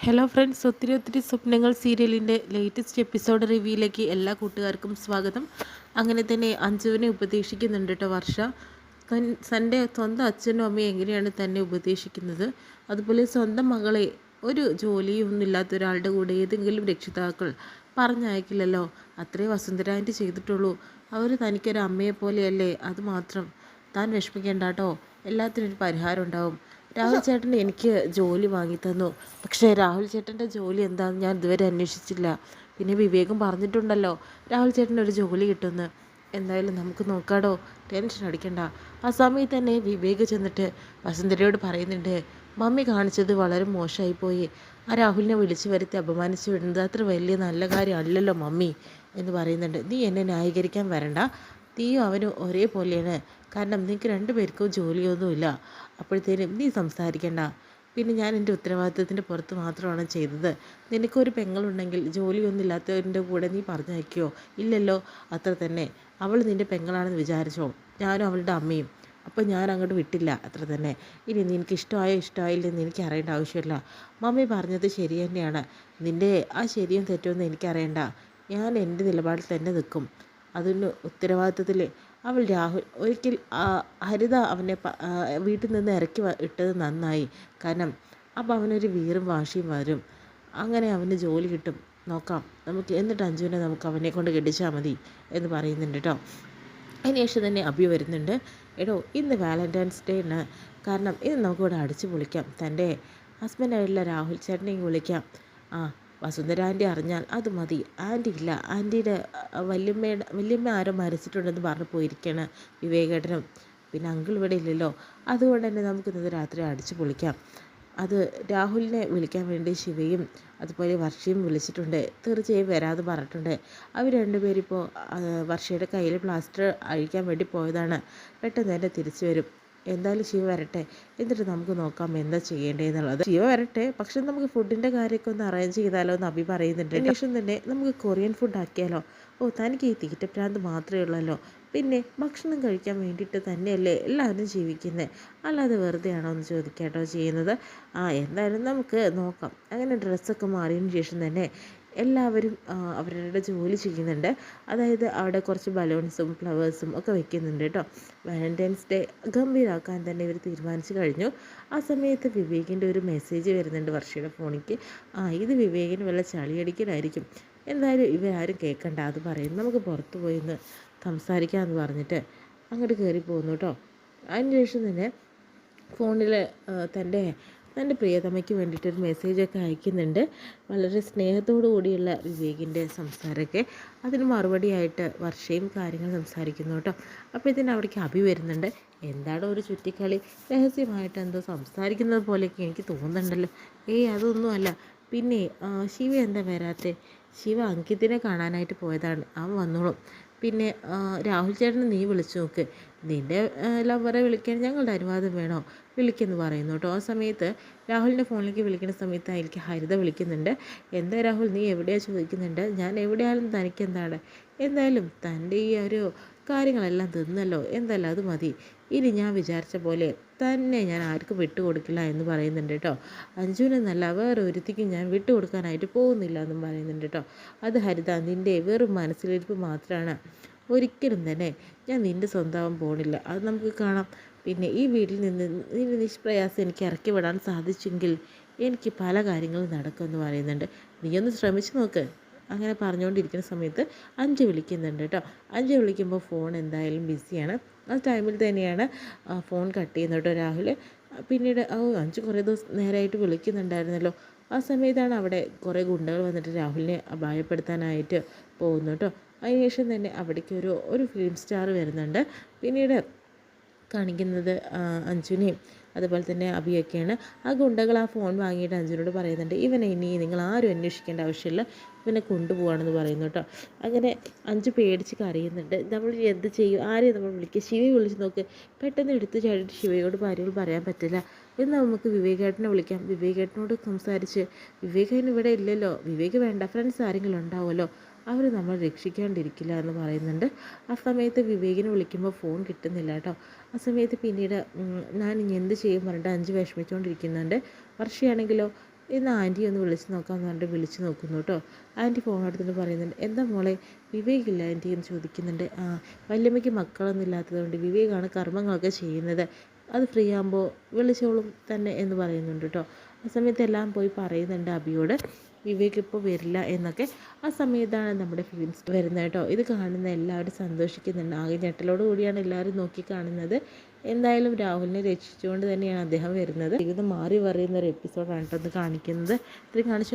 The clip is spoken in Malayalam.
ഹലോ ഫ്രണ്ട്സ്, ഒത്തിരി സ്വപ്നങ്ങൾ സീരിയലിൻ്റെ ലേറ്റസ്റ്റ് എപ്പിസോഡ് റിവ്യൂയിലേക്ക് എല്ലാ കൂട്ടുകാർക്കും സ്വാഗതം. അങ്ങനെ തന്നെ അഞ്ജുവിനെ ഉപദേശിക്കുന്നുണ്ട് കേട്ടോ വർഷ. തൻ്റെ സ്വന്തം അച്ഛനും അമ്മയും എങ്ങനെയാണ് തന്നെ ഉപദേശിക്കുന്നത്, അതുപോലെ സ്വന്തം മകളെ ഒരു ജോലിയൊന്നും ഇല്ലാത്ത ഒരാളുടെ കൂടെ ഏതെങ്കിലും രക്ഷിതാക്കൾ പറഞ്ഞയക്കില്ലല്ലോ. അത്രേ വസുന്ധര ആൻറ്റി ചെയ്തിട്ടുള്ളൂ. അവർ തനിക്കൊരു അമ്മയെ പോലെയല്ലേ, അത് മാത്രം. താൻ വിഷമിക്കേണ്ട കേട്ടോ, എല്ലാത്തിനും ഒരു പരിഹാരം ഉണ്ടാവും. രാഹുൽ ചേട്ടൻ എനിക്ക് ജോലി വാങ്ങി തന്നു, പക്ഷേ രാഹുൽ ചേട്ടൻ്റെ ജോലി എന്താണെന്ന് ഞാൻ ഇതുവരെ അന്വേഷിച്ചില്ല. പിന്നെ വിവേകം പറഞ്ഞിട്ടുണ്ടല്ലോ രാഹുൽ ചേട്ടൻ ഒരു ജോലി കിട്ടുമെന്ന്. എന്തായാലും നമുക്ക് നോക്കാടോ, ടെൻഷൻ അടിക്കണ്ട. ആ സമയത്ത് തന്നെ വിവേക് ചെന്നിട്ട് വസുന്ധരയോട് പറയുന്നുണ്ട്, മമ്മി കാണിച്ചത് വളരെ മോശമായിപ്പോയി. ആ രാഹുലിനെ വിളിച്ചു വരുത്തി അപമാനിച്ചു വിടുന്നത് അത്ര വലിയ നല്ല കാര്യമല്ലല്ലോ മമ്മി എന്ന് പറയുന്നുണ്ട്. നീ എന്നെ ന്യായീകരിക്കാൻ വരണ്ട, നീയും അവനും ഒരേപോലെയാണ്. കാരണം നിങ്ങൾക്ക് രണ്ടുപേർക്കും ജോലിയൊന്നുമില്ല. അപ്പോഴത്തേനും നീ സംസാരിക്കണ്ട. പിന്നെ ഞാൻ എൻ്റെ ഉത്തരവാദിത്തത്തിൻ്റെ പുറത്ത് മാത്രമാണ് ചെയ്തത്. നിനക്കൊരു പെങ്ങളുണ്ടെങ്കിൽ ജോലിയൊന്നും ഇല്ലാത്തവരുടെ കൂടെ നീ പറഞ്ഞയക്കുകയോ? ഇല്ലല്ലോ. അത്ര തന്നെ. അവൾ നിൻ്റെ പെങ്ങളാണെന്ന് വിചാരിച്ചോ? ഞാനും അവളുടെ അമ്മയും. അപ്പോൾ ഞാൻ അങ്ങോട്ട് വിട്ടില്ല, അത്ര തന്നെ. ഇനി നിനക്ക് ഇഷ്ടമായോ ഇഷ്ടമായില്ലെന്ന് എനിക്ക് അറിയേണ്ട ആവശ്യമില്ല. മമ്മി പറഞ്ഞത് ശരി തന്നെയാണ്. നിൻ്റെ ആ ശരിയും തെറ്റുമെന്ന് എനിക്കറിയണ്ട. ഞാൻ എൻ്റെ നിലപാടിൽ തന്നെ നിൽക്കും. അതിന് ഉത്തരവാദിത്തത്തിൽ അവൾ രാഹുൽ ഒരിക്കൽ ഹരിത അവനെ വീട്ടിൽ നിന്ന് ഇറക്കി ഇട്ടത് നന്നായി. കാരണം അപ്പം അവനൊരു വീറും വാശിയും വരും. അങ്ങനെ അവന് ജോലി കിട്ടും. നോക്കാം നമുക്ക്. എന്നിട്ട് അഞ്ജുവിനെ നമുക്ക് അവനെ കൊണ്ട് കെട്ടിച്ചാൽ മതി എന്ന് പറയുന്നുണ്ട് കേട്ടോ. അതിനുശേഷം തന്നെ അഭി വരുന്നുണ്ട്. എടോ, ഇന്ന് വാലൻറ്റൈൻസ് ഡേ ആണ്. കാരണം ഇന്ന് നമുക്കിവിടെ അടിച്ചു പൊളിക്കാം. തൻ്റെ ഹസ്ബൻഡായിട്ടുള്ള രാഹുൽ ചേട്ടനെയും വിളിക്കാം. ആ, വസുന്ധര ആൻറ്റി അറിഞ്ഞാൽ അത് മതി. ആൻറ്റി ഇല്ല, ആൻറ്റിയുടെ വല്യമ്മ ആരോ മരിച്ചിട്ടുണ്ടെന്ന് പറഞ്ഞു പോയിരിക്കുകയാണ് വിവേകേട്ടനും. പിന്നെ അങ്കിൾ ഇവിടെ ഇല്ലല്ലോ. അതുകൊണ്ട് തന്നെ നമുക്കിന്നത് രാത്രി അടിച്ചു പൊളിക്കാം. അത് രാഹുലിനെ വിളിക്കാൻ വേണ്ടി ശിവയും അതുപോലെ വർഷയും വിളിച്ചിട്ടുണ്ട്. തീർച്ചയായും വരാതെ പറഞ്ഞിട്ടുണ്ട്. അവർ രണ്ടുപേരിപ്പോൾ വർഷയുടെ കയ്യിൽ പ്ലാസ്റ്റർ അഴിക്കാൻ വേണ്ടി പോയതാണ്. പെട്ടെന്ന് തന്നെ തിരിച്ചു വരും. എന്തായാലും ശിവ വരട്ടെ, എന്നിട്ട് നമുക്ക് നോക്കാം എന്താ ചെയ്യേണ്ടതെന്നുള്ളത്. ശിവ വരട്ടെ, പക്ഷെ നമുക്ക് ഫുഡിൻ്റെ കാര്യമൊക്കെ ഒന്ന് അറേഞ്ച് ചെയ്താലോ എന്ന് അഭി പറയുന്നുണ്ട്. ശേഷം തന്നെ നമുക്ക് കൊറിയൻ ഫുഡ് ആക്കിയാലോ? ഓ, തനിക്ക് ഈ തീറ്റപ്രാന്ത് മാത്രമേ ഉള്ളല്ലോ. പിന്നെ ഭക്ഷണം കഴിക്കാൻ വേണ്ടിയിട്ട് തന്നെയല്ലേ എല്ലാവരും ജീവിക്കുന്നത്, അല്ലാതെ വെറുതെ ആണോ എന്ന് ചോദിക്കാട്ടോ ചെയ്യുന്നത്. എന്തായാലും നമുക്ക് നോക്കാം. അങ്ങനെ ഡ്രസ്സൊക്കെ മാറിയതിന് ശേഷം തന്നെ എല്ലാവരും അവരുടെ ജോലി ചെയ്യുന്നുണ്ട്. അതായത് അവിടെ കുറച്ച് ബലൂൺസും ഫ്ലവേഴ്സും ഒക്കെ വെക്കുന്നുണ്ട് കേട്ടോ. വാലൻറ്റൈൻസ് ഡേ ഗംഭീരമാക്കാൻ തന്നെ ഇവർ തീരുമാനിച്ചു കഴിഞ്ഞു. ആ സമയത്ത് വിവേകിൻ്റെ ഒരു മെസ്സേജ് വരുന്നുണ്ട് വർഷയുടെ ഫോണിലേക്ക്. ഇത് വിവേകിന് വല്ല ചളിയടിക്കലായിരിക്കും. എന്തായാലും ഇവരാരും കേൾക്കണ്ട, അത് പറയും. നമുക്ക് പുറത്ത് പോയി ഒന്ന് സംസാരിക്കാമെന്ന് പറഞ്ഞിട്ട് അങ്ങോട്ട് കയറി പോകുന്നു കേട്ടോ. അതിന് ശേഷം തന്നെ ഫോണിൽ തൻ്റെ പ്രിയതമയ്ക്ക് വേണ്ടിയിട്ടൊരു മെസ്സേജൊക്കെ അയക്കുന്നുണ്ട്. വളരെ സ്നേഹത്തോടു കൂടിയുള്ള വിവേകിൻ്റെ സംസാരമൊക്കെ. അതിന് മറുപടിയായിട്ട് വർഷയും കാര്യങ്ങൾ സംസാരിക്കുന്നു കേട്ടോ. അപ്പോൾ ഇതിന് അവിടേക്ക് അഭി വരുന്നുണ്ട്. എന്താണ് ഒരു ചുറ്റിക്കളി, രഹസ്യമായിട്ട് എന്തോ സംസാരിക്കുന്നത് പോലെയൊക്കെ എനിക്ക് തോന്നുന്നുണ്ടല്ലോ. അതൊന്നുമല്ല. പിന്നെ ശിവ എന്താ വരാത്തെ? ശിവ അങ്കിത്തിനെ കാണാനായിട്ട് പോയതാണ്, അവൻ വന്നോളും. പിന്നെ രാഹുൽ ചേട്ടനെ നീ വിളിച്ചു നോക്ക്. നിൻ്റെ ലവറെ വിളിക്കാൻ ഞങ്ങളുടെ അനുവാദം വേണോ? വിളിക്കെന്ന് പറയുന്നു കേട്ടോ. ആ സമയത്ത് രാഹുലിൻ്റെ ഫോണിലേക്ക് വിളിക്കുന്ന സമയത്ത് അതിലേക്ക് ഹരിത വിളിക്കുന്നുണ്ട്. എന്താ രാഹുൽ, നീ എവിടെയാണ് ചോദിക്കുന്നുണ്ട്. ഞാൻ എവിടെയാണെന്ന് തനിക്കെന്താണ്? എന്തായാലും തൻ്റെ ഈ ഒരു കാര്യങ്ങളെല്ലാം തിന്നല്ലോ, എന്തായാലും അത് മതി. ഇനി ഞാൻ വിചാരിച്ച പോലെ തന്നെ ഞാൻ ആർക്കും വിട്ടുകൊടുക്കില്ല എന്ന് പറയുന്നുണ്ട് കേട്ടോ. അഞ്ജുനെന്നല്ല വേറെ ഒരുത്തിക്കും ഞാൻ വിട്ടുകൊടുക്കാനായിട്ട് പോകുന്നില്ല എന്നും പറയുന്നുണ്ട് കേട്ടോ. അത് ഹരിത, നിൻ്റെ വെറും മനസ്സിലിരിപ്പ് മാത്രമാണ്. ഒരിക്കലും തന്നെ ഞാൻ നിൻ്റെ സ്വന്തമാവാൻ പോണില്ല, അത് നമുക്ക് കാണാം. പിന്നെ ഈ വീട്ടിൽ നിന്ന് നിഷ്പ്രയാസം എനിക്ക് ഇറക്കി വിടാൻ സാധിച്ചെങ്കിൽ എനിക്ക് പല കാര്യങ്ങളും നടക്കുമെന്ന് പറയുന്നുണ്ട്. നീയൊന്ന് ശ്രമിച്ചു നോക്ക്. അങ്ങനെ പറഞ്ഞുകൊണ്ടിരിക്കുന്ന സമയത്ത് അഞ്ച് വിളിക്കുന്നുണ്ട് കേട്ടോ. അഞ്ച് വിളിക്കുമ്പോൾ ഫോൺ എന്തായാലും ബിസിയാണ്. ആ ടൈമിൽ തന്നെയാണ് ഫോൺ കട്ട് ചെയ്യുന്നത് കേട്ടോ രാഹുൽ. പിന്നീട് അഞ്ച് കുറേ ദിവസം നേരമായിട്ട് വിളിക്കുന്നുണ്ടായിരുന്നല്ലോ. ആ സമയത്താണ് അവിടെ കുറേ ഗുണ്ടകൾ വന്നിട്ട് രാഹുലിനെ അപായപ്പെടുത്താനായിട്ട് പോകുന്നു കേട്ടോ. അതിനുശേഷം തന്നെ അവിടേക്ക് ഒരു ഫിലിം സ്റ്റാർ വരുന്നുണ്ട്. പിന്നീട് കാണിക്കുന്നത് അഞ്ജുനെയും അതുപോലെ തന്നെ അഭിയൊക്കെയാണ്. ആ ഗുണ്ടകൾ ആ ഫോൺ വാങ്ങിയിട്ട് അഞ്ജുനോട് പറയുന്നുണ്ട്, ഇവനെ ഇനി നിങ്ങൾ ആരും അന്വേഷിക്കേണ്ട ആവശ്യമില്ല, ഇവനെ കൊണ്ടുപോകാണെന്ന് പറയുന്നു കേട്ടോ. അങ്ങനെ അഞ്ചു പേടിച്ച് കരയുന്നുണ്ട്. നമ്മൾ എന്ത് ചെയ്യും, ആരെയും നമ്മൾ വിളിക്കുക? ശിവയെ വിളിച്ച് നോക്ക്. പെട്ടെന്ന് എടുത്ത് ചാടിയിട്ട് ശിവയോട് കാര്യങ്ങൾ പറയാൻ പറ്റില്ല. എന്നാൽ നമുക്ക് വിവേകേട്ടനെ വിളിക്കാം. വിവേകേട്ടനോട് സംസാരിച്ച്, വിവേകേട്ടൻ ഇവിടെ ഇല്ലല്ലോ, വിവേക് വേണ്ട, ഫ്രണ്ട്സ് ആരെങ്കിലും ഉണ്ടാവുമല്ലോ, അവർ നമ്മൾ രക്ഷിക്കാണ്ടിരിക്കില്ല എന്ന് പറയുന്നുണ്ട്. ആ സമയത്ത് വിവേകിനെ വിളിക്കുമ്പോൾ ഫോൺ കിട്ടുന്നില്ല കേട്ടോ. ആ സമയത്ത് പിന്നീട് ഞാൻ ഇനി എന്ത് ചെയ്യും പറഞ്ഞിട്ട് അഞ്ച് വിഷമിച്ചുകൊണ്ടിരിക്കുന്നുണ്ട്. വർഷയാണെങ്കിലോ ഇന്ന് ആൻറ്റി ഒന്ന് വിളിച്ച് നോക്കാമെന്ന് പറഞ്ഞിട്ട് വിളിച്ച് നോക്കുന്നു കേട്ടോ. ആൻറ്റി ഫോൺ എടുത്തിട്ട് പറയുന്നുണ്ട്, എന്താ മോളെ വിവേകില്ല ആൻറ്റി എന്ന് ചോദിക്കുന്നുണ്ട്. വല്യമ്മയ്ക്ക് മക്കളൊന്നും ഇല്ലാത്തതുകൊണ്ട് വിവേകാണ് കർമ്മങ്ങളൊക്കെ ചെയ്യുന്നത്, അത് ഫ്രീ ആകുമ്പോൾ വിളിച്ചോളും തന്നെ എന്ന് പറയുന്നുണ്ട് കേട്ടോ. ആ സമയത്ത് എല്ലാം പോയി പറയുന്നുണ്ട് അബിയോട്, വിവേക് ഇപ്പോൾ വരില്ല എന്നൊക്കെ. ആ സമയത്താണ് നമ്മുടെ ഫിലിംസ് വരുന്നത് കേട്ടോ. ഇത് കാണുന്ന എല്ലാവരും സന്തോഷിക്കുന്നുണ്ട്. ആകെ ഞെട്ടലോട് കൂടിയാണ് എല്ലാവരും നോക്കി കാണുന്നത്. എന്തായാലും രാഹുലിനെ രക്ഷിച്ചുകൊണ്ട് തന്നെയാണ് അദ്ദേഹം വരുന്നത്. ഇത് മാറി പറയുന്ന ഒരു എപ്പിസോഡാണ് കേട്ടോ ഇത് കാണിക്കുന്നത്. ഇത് കാണിച്ചു